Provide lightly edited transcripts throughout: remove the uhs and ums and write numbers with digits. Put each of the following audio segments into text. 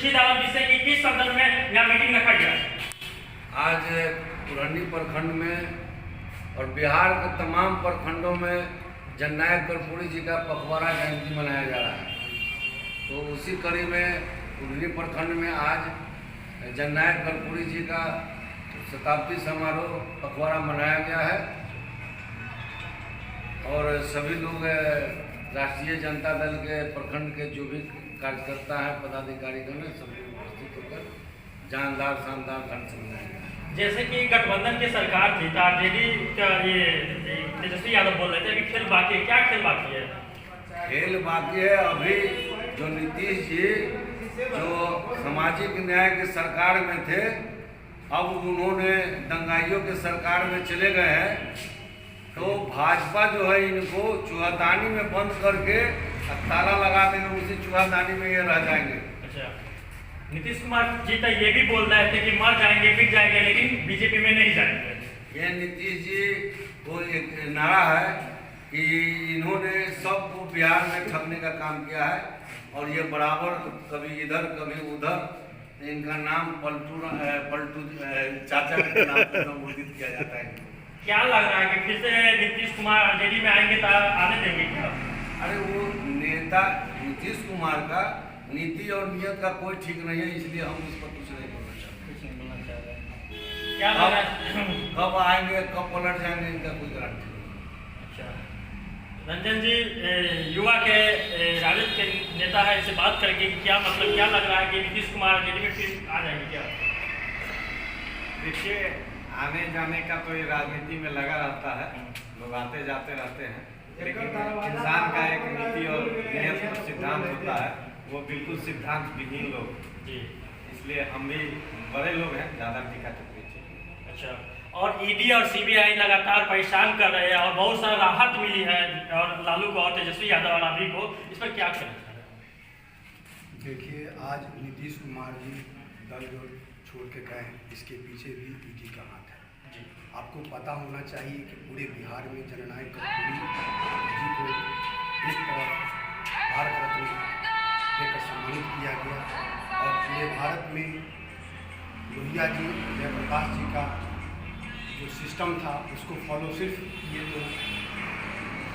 तेजस्वी यादव जिससे कि किस सदन में यहाँ मीटिंग रखा गया? आज पुरानी प्रखंड में और बिहार के तमाम प्रखंडों में जननायक कर्पूरी जी का पखवाड़ा जयंती मनाया जा रहा है। तो उसी कड़ी में पुरानी प्रखंड में आज जननायक कर्पूरी जी का शताब्दी समारोह पखवाड़ा मनाया गया है और सभी लोग राष्ट्रीय जनता दल के प्रखंड के जो भी कार्यकर्ता हैं, पदाधिकारीगण हैं, सभी उपस्थित होकर जानदार शानदार ढंग से मनाया गया। जैसे कि गठबंधन की सरकार थी तो आरजेडी का ये तेजस्वी यादव बोल रहे थे अभी खेल बाकी है, क्या खेल बाकी है? खेल बाकी है। अभी जो नीतीश जी जो सामाजिक न्याय की सरकार में थे, अब उन्होंने दंगाइयों की सरकार में चले गए हैं, तो भाजपा जो है इनको चूहादानी में बंद करके ताला लगा देंगे, उसी चूहादानी में ये रह जाएंगे। अच्छा, नीतीश कुमार जी तो ये भी बोल रहे थे कि मर जाएंगे, बिक जाएंगे, लेकिन बीजेपी में नहीं जाएंगे। ये नीतीश जी को एक नारा है कि इन्होंने सबको बिहार में ठगने का काम किया है और ये बराबर कभी इधर कभी उधर, इनका नाम पलटू चाचा के नाम से संबोधित किया जाता है। क्या लग रहा है कि फिर से नीतीश कुमार आरजेडी में आएंगे तो आने देंगे क्या? अरे वो नेता नीतीश कुमार का नीति और नियत का कोई ठीक नहीं है, इसलिए हम उस पर कुछ नहीं बोलना चाहते। क्या लग रहा है कब आएंगे कब पलट जाएंगे इनका कोई गारंटी नहीं। अच्छा, रंजन जी युवा के राजद के नेता है, इससे बात करके कि क्या मतलब क्या लग रहा है कि नीतीश कुमार आरजेडी में फिर आ जाएंगे क्या? देखिए, आने जाने का तो ये राजनीति में लगा रहता है, लोग आते जाते रहते हैं, लेकिन इंसान का एक नीति और नियत और सिद्धांत होता है, वो बिल्कुल सिद्धांत विहीन लोग जी, इसलिए हम भी बड़े लोग हैं, ज़्यादा टीका टिप्पणी चाहिए। अच्छा, और ईडी और सीबीआई लगातार परेशान कर रहे हैं और बहुत सारा राहत मिली है और लालू को और तेजस्वी यादव और अभी को, इस पर क्या कहना चाह रहे हैं? देखिए, आज नीतीश कुमार जी दल जो छोड़ के गए, इसके पीछे भी ईडी का हाथ है। आपको पता होना चाहिए कि पूरे बिहार में जननायक कर्पूरी जी को एक तरफ भारत रत्न देकर सम्मानित किया गया और पूरे भारत में लोहिया जी, जयप्रकाश जी का जो सिस्टम था उसको फॉलो सिर्फ किए तो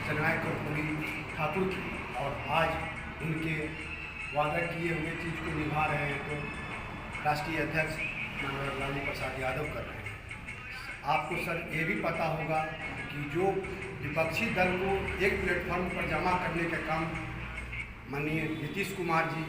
जननायक कर्पूरी ठाकुर की, और आज उनके वादा किए हुए चीज़ को निभा रहे हैं तो राष्ट्रीय अध्यक्ष लालू प्रसाद यादव कर रहे हैं। आपको सर ये भी पता होगा कि जो विपक्षी दल को एक प्लेटफॉर्म पर जमा करने का काम माननीय नीतीश कुमार जी,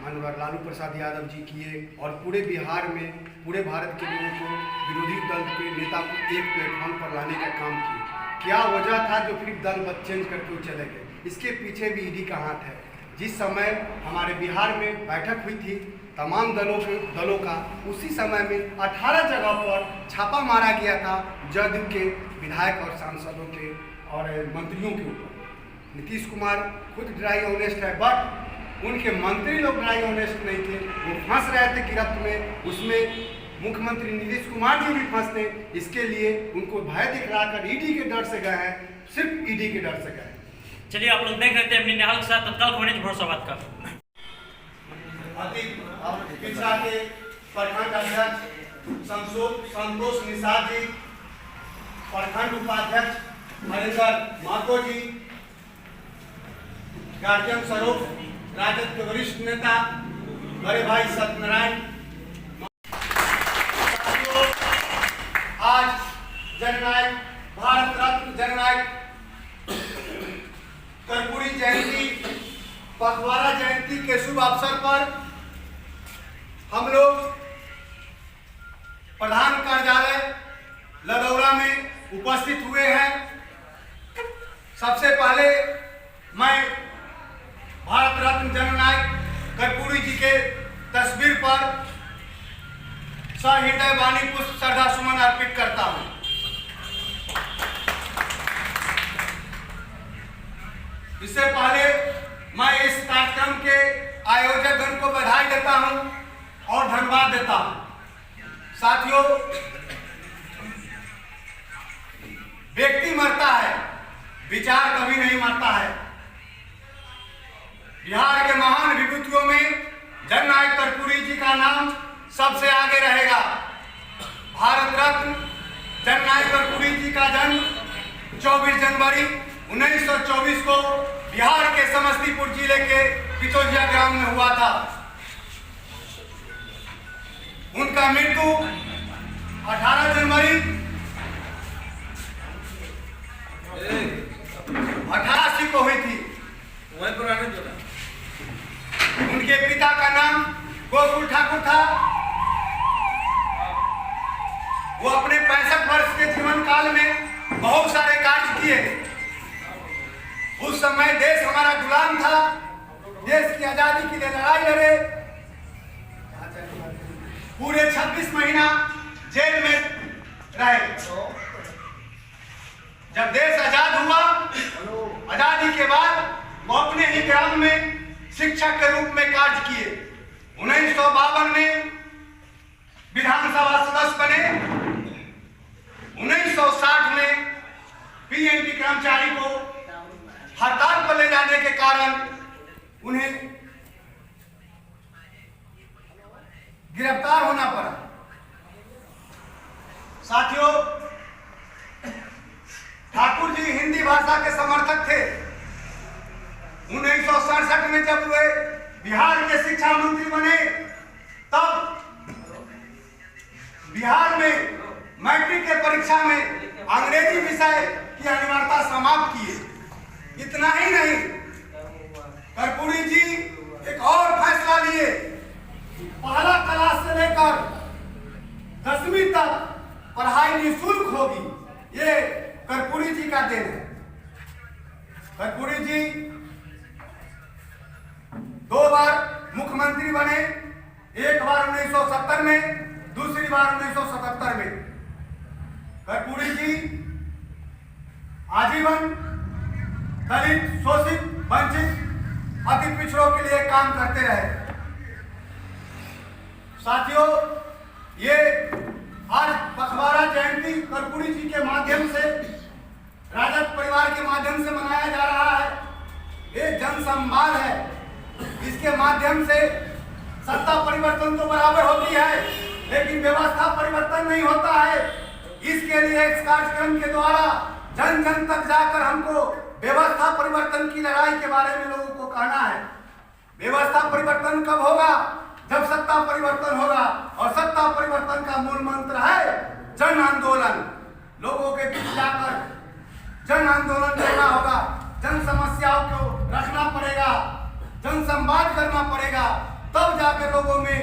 माननीय लालू प्रसाद यादव जी किए और पूरे बिहार में पूरे भारत के लोगों को विरोधी दल के नेता को एक प्लेटफॉर्म पर लाने का काम किए। क्या वजह था जो फिर दल चेंज करके वो चले गए? इसके पीछे भी ईडी का हाथ है। जिस समय हमारे बिहार में बैठक हुई थी तमाम दलों का, उसी समय में 18 जगह पर छापा मारा गया था जदयू के विधायक और सांसदों के और मंत्रियों के ऊपर। नीतीश कुमार खुद ड्राई ऑनेस्ट है, बट उनके मंत्री लोग ड्राई ऑनेस्ट नहीं थे, वो फंस रहे थे गिरफ्त में। उसमें मुख्यमंत्री नीतीश कुमार जी भी फंसते, इसके लिए उनको भय दिखलाकर ईडी के डर से गए हैं, सिर्फ ईडी के डर से गए। चलिए आप लोग देख रहे थे अपनी निहाल के साथ तत्काल होने की भरोसा बात कर पिछड़ा के प्रखंड अध्यक्ष संतोष निषाद जी, प्रखंड उपाध्यक्ष हरेंद्र महतो जी, गार्जियन स्वरूप राजद के वरिष्ठ नेता बड़े भाई सत्यनारायण, आज जननायक भारत रत्न जननायक कर्पूरी जयंती पखवाड़ा जयंती के शुभ अवसर पर हम लोग प्रधान कार्यालय लदौरा में उपस्थित हुए हैं। सबसे पहले मैं भारत रत्न जननायक कर्पूरी जी के तस्वीर पर सहृदय वाणी पुष्प श्रद्धा सुमन अर्पित करता हूं। इससे पहले मैं इस कार्यक्रम के आयोजकगण को बधाई देता हूं और धन्यवाद देता हूं। साथियों, व्यक्ति मरता है, विचार कभी नहीं मरता है। बिहार के महान विभूतियों में जननायक कर्पूरी जी का नाम सबसे आगे रहेगा। भारत रत्न जननायक कर्पूरी जी का जन्म 24 जनवरी 1924 को बिहार के समस्तीपुर जिले के पितौजिया ग्राम में हुआ था। उनका मृत्यु 18 जनवरी 88 को हुई थी। उनके पिता का नाम गोकुल ठाकुर था। वो अपने 65 वर्ष के जीवन काल में बहुत सारे कार्य किए। उस समय देश हमारा गुलाम था, देश की आजादी के लिए लड़ाई लड़े। पूरे 26 महीना जेल में रहे। जब देश आजाद हुआ, आजादी के बाद वो अपने ही ग्राम में शिक्षक के रूप में कार्य किए। 1952 में विधानसभा सदस्य बने। 1960 में पीएनबी कर्मचारी को हड़ताल पर ले जाने के कारण उन्हें गिरफ्तार होना पड़ा। साथियों, ठाकुर जी हिंदी भाषा के समर्थक थे। 1967 में जब वे बिहार के शिक्षा मंत्री बने, तब बिहार में मैट्रिक के परीक्षा में अंग्रेजी विषय की अनिवार्यता समाप्त किए। इतना ही नहीं, कर्पूरी जी एक और फैसला लिए। पहला क्लास से लेकर 10वीं तक पढ़ाई निःशुल्क होगी। ये कर्पूरी जी का देन है। कर्पूरी जी 2 बार मुख्यमंत्री बने। एक बार 1970 में, दूसरी बार 1977 में। कर्पूरी जी आजीवन दलित, शोषित, वंचित, अति पिछड़ों के लिए काम करते रहे। साथियों, ये आज पखवाड़ा जयंती कर्पूरी जी के माध्यम से, राजद परिवार के माध्यम से मनाया जा रहा है। ये जन संवाद है। इसके माध्यम से सत्ता परिवर्तन तो बराबर होती है, लेकिन व्यवस्था परिवर्तन नहीं होता है। इसके लिए इस कार्यक्रम के द्वारा जन जन तक जाकर हमको व्यवस्था परिवर्तन की लड़ाई के बारे में लोगों को कहना है। व्यवस्था परिवर्तन कब होगा? जब सत्ता परिवर्तन होगा। और सत्ता परिवर्तन का मूल मंत्र है जन आंदोलन। लोगों के बीच जाकर जन आंदोलन करना होगा। जन समस्याओं को रखना पड़ेगा, जन संवाद करना पड़ेगा। तब जाकर लोगों में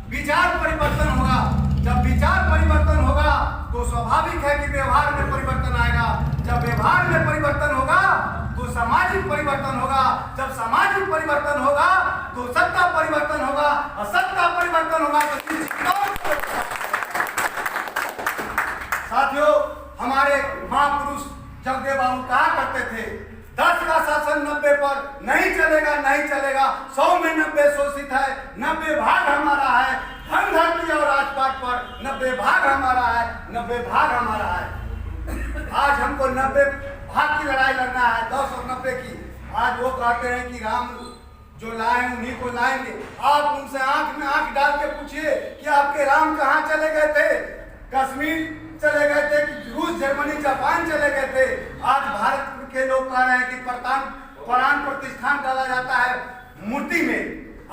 विचार परिवर्तन होगा। जब विचार परिवर्तन होगा तो स्वाभाविक है कि व्यवहार में परिवर्तन आएगा। जब व्यवहार में परिवर्तन होगा तो सामाजिक परिवर्तन होगा। जब सामाजिक परिवर्तन होगा तो सत्ता परिवर्तन होगा। और सत्ता परिवर्तन होगा तो साथियों, हमारे महापुरुष जगदेव बाबू कहा करते थे, 10 का शासन 90 पर नहीं चलेगा, नहीं चलेगा। 100 में 90 शोषित है, 90 भाग हमारा है। धन धरती और राजपाट पर 90 भाग हमारा है, 90 भाग हमारा है। आज हमको 90 भाग की लड़ाई लड़ना है, 10 और 90 की। आज वो कहते हैं कि राम जो लाए उन्हीं को लाएंगे। आप उनसे आंख में आंख डाल के पूछिए कि आपके राम कहाँ चले गए थे? कश्मीर चले गए थे कि रूस, जर्मनी, जापान चले गए थे? आज भारत के लोग कह रहे हैं कि प्राण प्रतिष्ठान डाला जाता है मूर्ति में।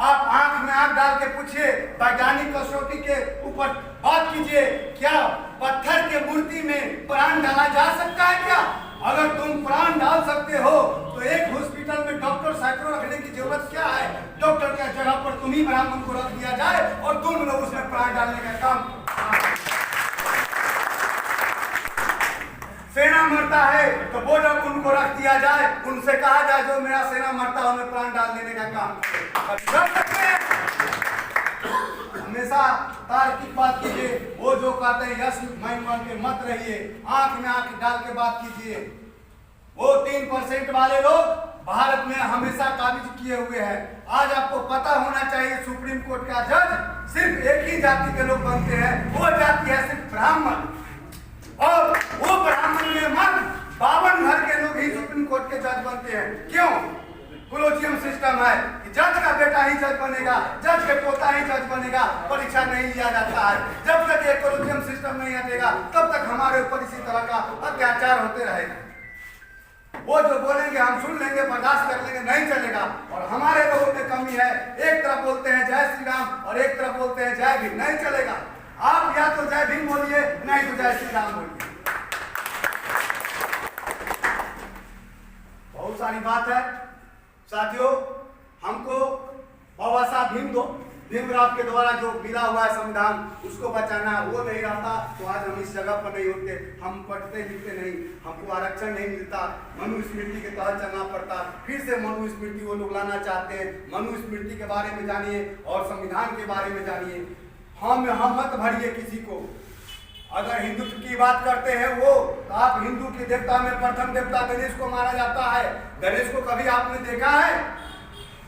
आप आंख में आंख डाल के पूछिए, वैज्ञानिक कसौटी के ऊपर बात कीजिए, क्या पत्थर के मूर्ति में प्राण डाला जा सकता है क्या? अगर तुम प्राण डाल सकते हो तो एक हॉस्पिटल में डॉक्टर सैकड़ों रखने की जरूरत क्या है? डॉक्टर की जगह पर तुम ही ब्राह्मण को रख दिया जाए और तुम लोग उसमें प्राण डालने का काम। सेना मरता है तो वो जब उनको रख दिया जाए, उनसे कहा जाए जो मेरा सेना मरता है उन्हें प्राण डाल देने का काम कर सकते हैं। हमेशा तार्किक बात कीजिए। वो जो कहते हैं यस मान के मत रहिए, आंख में आंख डाल के बात कीजिए। वो 3% वाले लोग भारत में हमेशा काबिज किए हुए हैं। आज आपको पता होना चाहिए, सुप्रीम कोर्ट का जज सिर्फ एक ही जाति के लोग बनते हैं। वो जाति है सिर्फ ब्राह्मण। और वो ब्राह्मण में मत 52 घर के लोग ही सुप्रीम कोर्ट के जज बनते हैं। क्यों? कोलोजियम सिस्टम है कि जज का बेटा ही जज बनेगा, जज के पोता ही जज बनेगा, परीक्षा नहीं लिया जाता है। जब तक ये कोलोजियम सिस्टम नहीं हटेगा तब तक हमारे ऊपर इसी तरह का अत्याचार होते रहेगा। वो जो बोलेंगे हम सुन लेंगे, बर्दाश्त कर लेंगे, नहीं चलेगा। और हमारे लोगों में कमी है, एक तरफ बोलते हैं जय श्री राम और एक तरफ बोलते हैं जय भीम, नहीं चलेगा। आप या तो जय भीम बोलिए, नहीं तो जय श्री राम बोलिए। बहुत सारी बात है साथियों, हमको बाबा साहब भीमराव के द्वारा जो मिला हुआ है संविधान, उसको बचाना। वो नहीं रहता तो आज हम इस जगह पर नहीं होते, हम पढ़ते लिखते नहीं, हमको आरक्षण नहीं मिलता, मनुस्मृति के तहत चलना पड़ता। फिर से मनुस्मृति वो लोग लाना चाहते हैं। मनुस्मृति के बारे में जानिए और संविधान के बारे में जानिए। हम मत भरिए किसी को। अगर हिंदुत्व की बात करते हैं वो, तो आप हिंदू के देवता में प्रथम देवता गणेश को माना जाता है। गणेश को कभी आपने देखा है?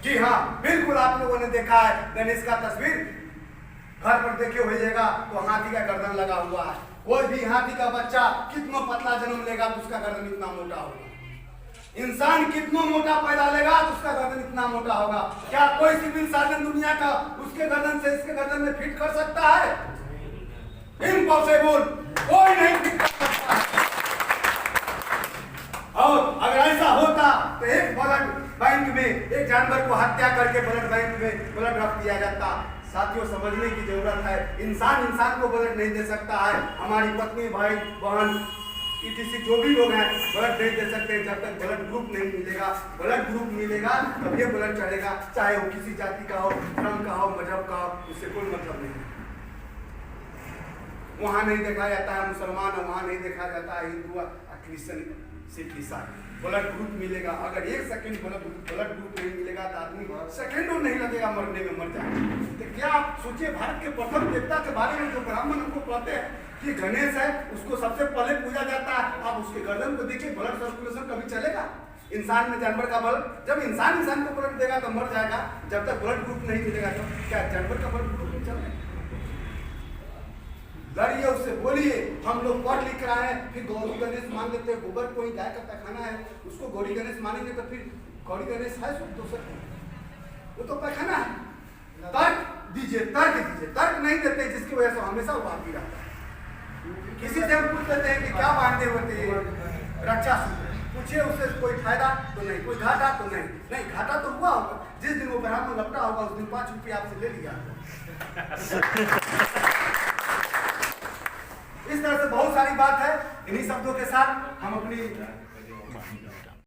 जी हाँ, बिल्कुल आप लोगों ने देखा है। गणेश का तस्वीर घर पर देखे होइएगा तो हाथी का गर्दन लगा हुआ है। कोई भी हाथी का बच्चा कितना पतला जन्म लेगा तो उसका गर्दन इतना मोटा होगा। इंसान कितना मोटा पैदा लेगा तो उसका गर्दन इतना मोटा होगा। क्या कोई सिविल सर्जन दुनिया का उसके गर्दन से इसके गर्दन में फिट कर सकता है? इम्पॉसिबल, कोई नहीं फिट कर सकता। और अगर ऐसा होता तो एक ब्लड बैंक में एक जानवर को हत्या करके ब्लड बैंक में ब्लड रख दिया जाता। साथियों, समझने की जरूरत है। इंसान को ब्लड नहीं दे सकता है। हमारी पत्नी, भाई, बहन, ETC जो भी लोग हैं ब्लड नहीं दे सकते जब तक ब्लड ग्रुप नहीं मिलेगा। ब्लड ग्रुप मिलेगा तब ये ब्लड चढ़ेगा, चाहे वो किसी जाति का हो, धर्म का हो, मजहब का हो, उससे कोई मतलब नहीं। वहाँ नहीं देखा जाता है मुसलमान, वहाँ नहीं देखा जाता है हिंदू, क्रिश्चियन, सिख, ईसाई। ब्लड ग्रुप मिलेगा। अगर एक सेकंड ब्लड ग्रुप नहीं मिलेगा तो आदमी सेकंडों नहीं लगेगा मरने में, मर जाएगा। तो क्या आप सोचिए, भारत के प्रथम देवता के बारे में जो ब्राह्मण हमको पढ़ते हैं कि गणेश है, उसको सबसे पहले पूजा जाता है। आप उसके गर्दन को देखिए, ब्लड सर्कुलेशन कभी चलेगा? इंसान में जानवर का ब्लड, जब इंसान को ब्लड देगा तो मर जाएगा। जब तक ब्लड ग्रुप नहीं मिलेगा तो क्या जानवर का ब्लड ग्रुप नहीं चलेगा? लड़िए, उससे बोलिए। हम लोग पढ़ लिख रहे हैं, फिर गौरी गणेश मान लेते हैं। गोबर कोई गाय का पैखाना है, उसको गौरी गणेश मानेंगे तो फिर गौरी गणेश है दोसर, वो तो पैखाना है। तर्क दीजिए, तर्क दीजिए। तर्क नहीं देते, जिसकी वजह से हमेशा वो बाकी रहता है। किसी से हम पूछ लेते हैं कि क्या बांधे होते हैं, रक्षा सूत्र, पूछिए उससे कोई फायदा तो नहीं, कोई घाटा तो नहीं। घाटा तो हुआ होगा जिस दिन वो ब्राह्मण लपटा होगा, उस दिन 5 रुपये आपसे ले लिया। इस तरह से बहुत सारी बात है। इन्हीं शब्दों के साथ हम अपनी